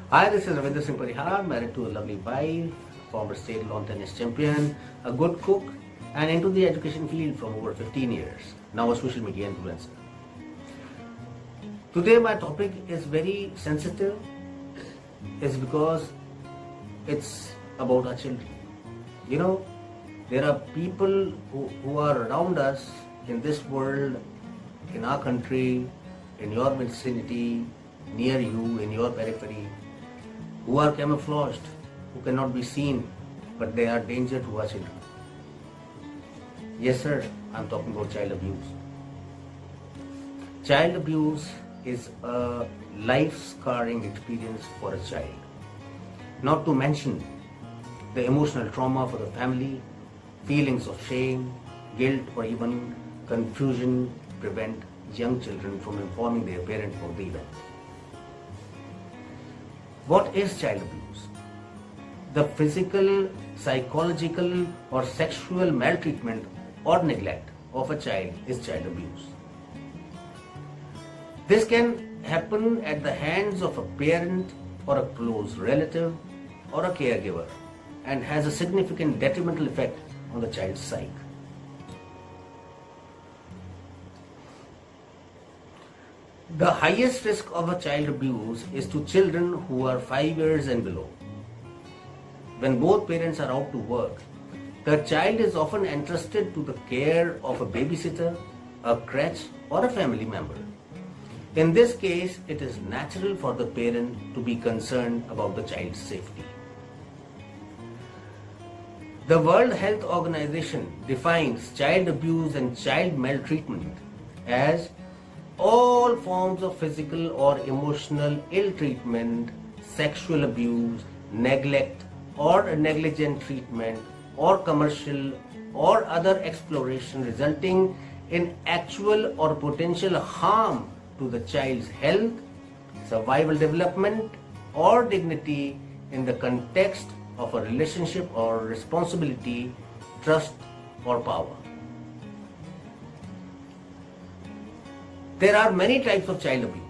Hi, this is Ravindra Singh, married to a lovely wife, former state lawn tennis champion, a good cook, and into the education field from over 15 years. Now a social media influencer. Today my topic is very sensitive, is because it's about our children. You know, there are people who are around us in this world, in our country, in your vicinity, near you, in your periphery, who are camouflaged, who cannot be seen, but they are danger to our children. Yes sir, I'm talking about child abuse. Child abuse is a life-scarring experience for a child. Not to mention the emotional trauma for the family, feelings of shame, guilt or even confusion prevent young children from informing their parent of the event. What is child abuse? The physical, psychological or sexual maltreatment or neglect of a child is child abuse. This can happen at the hands of a parent or a close relative or a caregiver and has a significant detrimental effect on the child's psyche. The highest risk of a child abuse is to children who are 5 years and below. When both parents are out to work, the child is often entrusted to the care of a babysitter, a crèche, or a family member. In this case, it is natural for the parent to be concerned about the child's safety. The World Health Organization defines child abuse and child maltreatment as all forms of physical or emotional ill treatment, sexual abuse, neglect or negligent treatment or commercial or other exploitation resulting in actual or potential harm to the child's health, survival, development or dignity in the context of a relationship or responsibility, trust or power. There are many types of child abuse.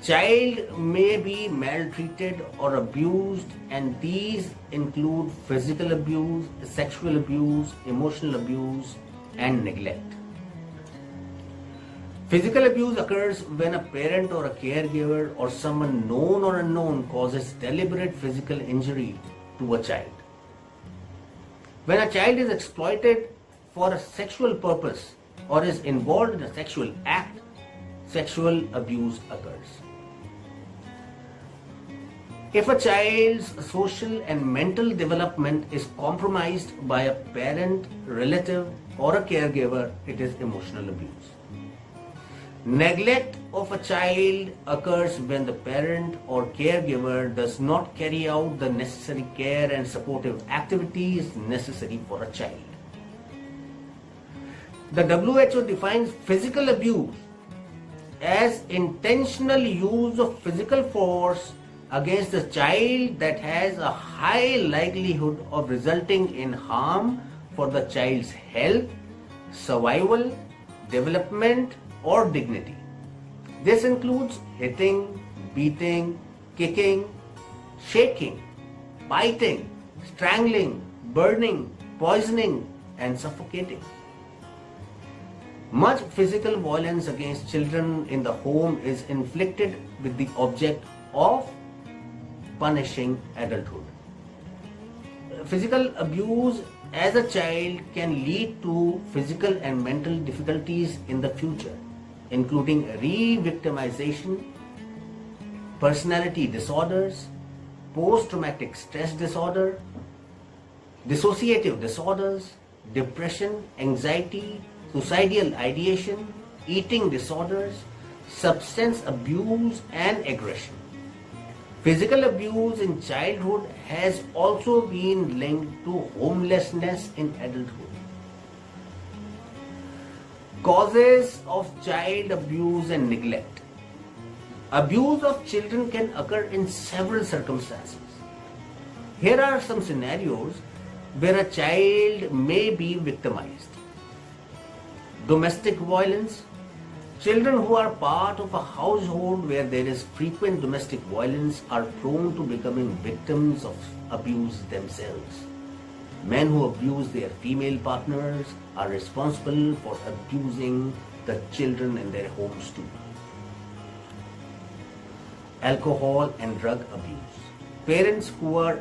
Child may be maltreated or abused, and these include physical abuse, sexual abuse, emotional abuse, and neglect. Physical abuse occurs when a parent or a caregiver or someone known or unknown causes deliberate physical injury to a child. When a child is exploited for a sexual purpose or is involved in a sexual act, sexual abuse occurs. If a child's social and mental development is compromised by a parent, relative, or a caregiver, it is emotional abuse. Neglect of a child occurs when the parent or caregiver does not carry out the necessary care and supportive activities necessary for a child. The WHO defines physical abuse as intentional use of physical force against a child that has a high likelihood of resulting in harm for the child's health, survival, development, or dignity. This includes hitting, beating, kicking, shaking, biting, strangling, burning, poisoning, and suffocating. Much physical violence against children in the home is inflicted with the object of punishing adulthood. Physical abuse as a child can lead to physical and mental difficulties in the future, including re-victimization, personality disorders, post-traumatic stress disorder, dissociative disorders, depression, anxiety, suicidal ideation, eating disorders, substance abuse and aggression. Physical abuse in childhood has also been linked to homelessness in adulthood. Causes of child abuse and neglect. Abuse of children can occur in several circumstances. Here are some scenarios where a child may be victimized. Domestic violence, Children who are part of a household where there is frequent domestic violence are prone to becoming victims of abuse themselves. Men who abuse their female partners are responsible for abusing the children in their homes too. Alcohol and drug abuse. Parents who are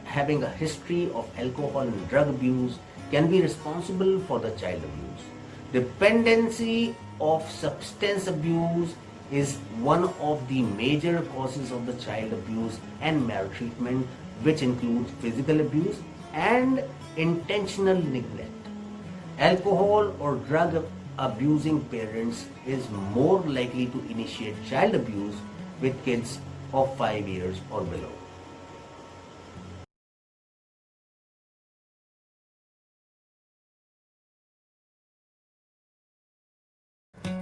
having a history of alcohol and drug abuse can be responsible for the child abuse. Dependency of substance abuse is one of the major causes of the child abuse and maltreatment, which includes physical abuse and intentional neglect. Alcohol or drug abusing parents is more likely to initiate child abuse with kids of 5 years or below.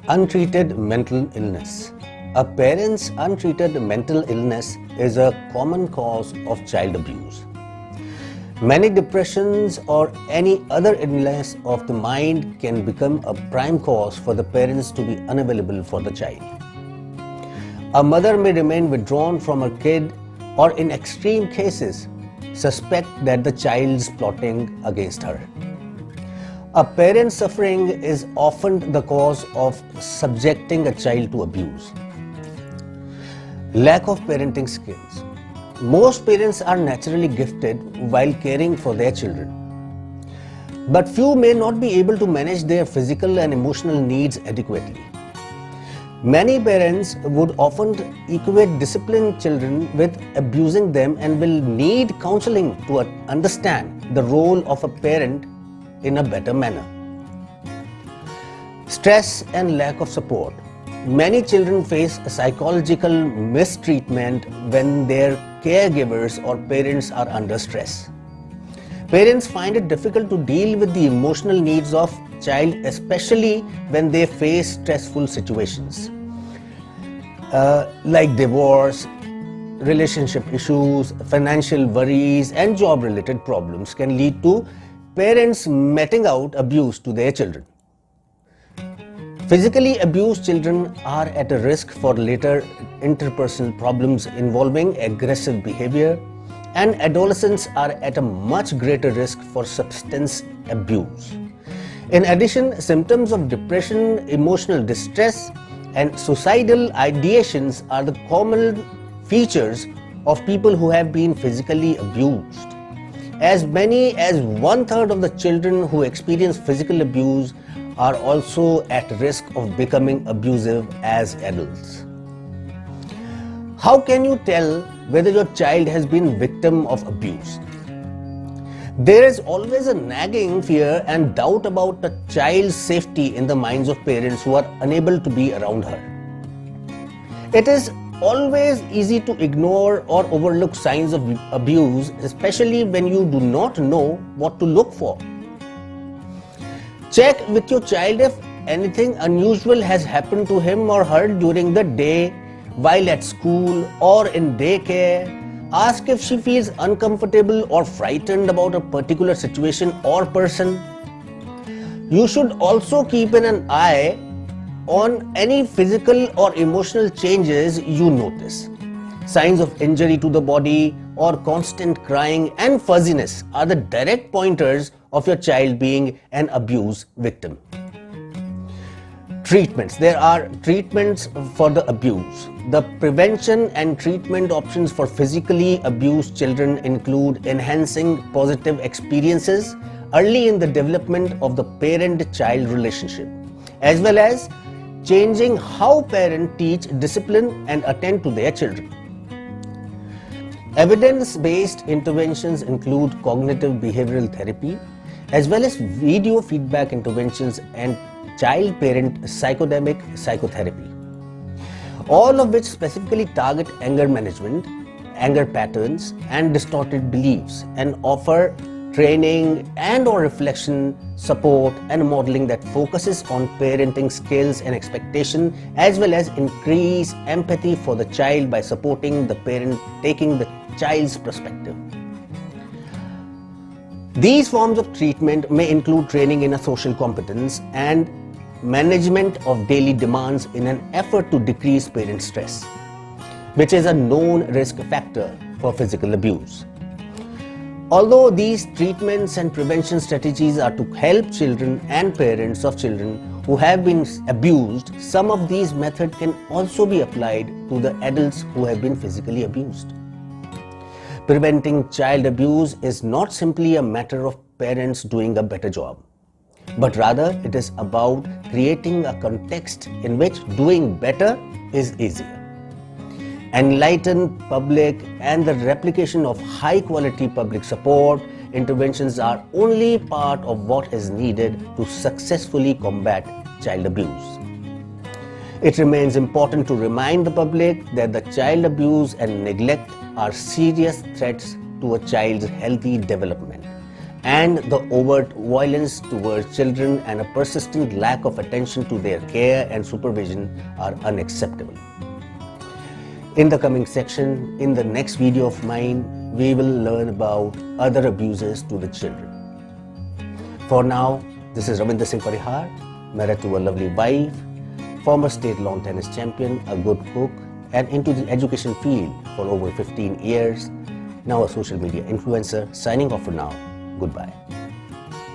Untreated mental illness. A parent's untreated mental illness is a common cause of child abuse. Many depressions or any other illness of the mind can become a prime cause for the parents to be unavailable for the child. A mother may remain withdrawn from her kid or in extreme cases suspect that the child is plotting against her. A parent's suffering is often the cause of subjecting a child to abuse. Lack of parenting skills. Most parents are naturally gifted while caring for their children. But few may not be able to manage their physical and emotional needs adequately. Many parents would often equate disciplining children with abusing them and will need counseling to understand the role of a parent in a better manner. Stress and lack of support. Many children face psychological mistreatment when their caregivers or parents are under stress. Parents find it difficult to deal with the emotional needs of child, especially when they face stressful situations like divorce, relationship issues, financial worries, and job-related problems can lead to parents meting out abuse to their children. Physically abused children are at a risk for later interpersonal problems involving aggressive behavior, and adolescents are at a much greater risk for substance abuse. In addition, symptoms of depression, emotional distress, and suicidal ideations are the common features of people who have been physically abused. As many as 1/3 of the children who experience physical abuse are also at risk of becoming abusive as adults. How can you tell whether your child has been victim of abuse? There is always a nagging fear and doubt about the child's safety in the minds of parents who are unable to be around her. It is always easy to ignore or overlook signs of abuse, especially when you do not know what to look for. Check with your child if anything unusual has happened to him or her during the day, while at school or in daycare. Ask if she feels uncomfortable or frightened about a particular situation or person. You should also keep an eye on any physical or emotional changes you notice. Signs of injury to the body or constant crying and fuzziness are the direct pointers of your child being an abuse victim. Treatments. There are treatments for the abuse. The prevention and treatment options for physically abused children include enhancing positive experiences early in the development of the parent-child relationship, as well as changing how parents teach discipline and attend to their children. Evidence-based interventions include cognitive behavioral therapy, as well as video feedback interventions and child-parent psychodynamic psychotherapy, all of which specifically target anger management, anger patterns, and distorted beliefs, and offer training and or reflection, support, and modeling that focuses on parenting skills and expectation, as well as increase empathy for the child by supporting the parent taking the child's perspective. These forms of treatment may include training in a social competence and management of daily demands in an effort to decrease parent stress, which is a known risk factor for physical abuse. Although these treatments and prevention strategies are to help children and parents of children who have been abused, some of these methods can also be applied to the adults who have been physically abused. Preventing child abuse is not simply a matter of parents doing a better job, but rather it is about creating a context in which doing better is easier. Enlightened public and the replication of high-quality public support interventions are only part of what is needed to successfully combat child abuse. It remains important to remind the public that the child abuse and neglect are serious threats to a child's healthy development, and the overt violence towards children and a persistent lack of attention to their care and supervision are unacceptable. In the coming section, in the next video of mine, we will learn about other abuses to the children. For now, this is Ravindra Singh Parihar, married to a lovely wife, former state lawn tennis champion, a good cook, and into the education field for over 15 years, now a social media influencer. Signing off for now. Goodbye.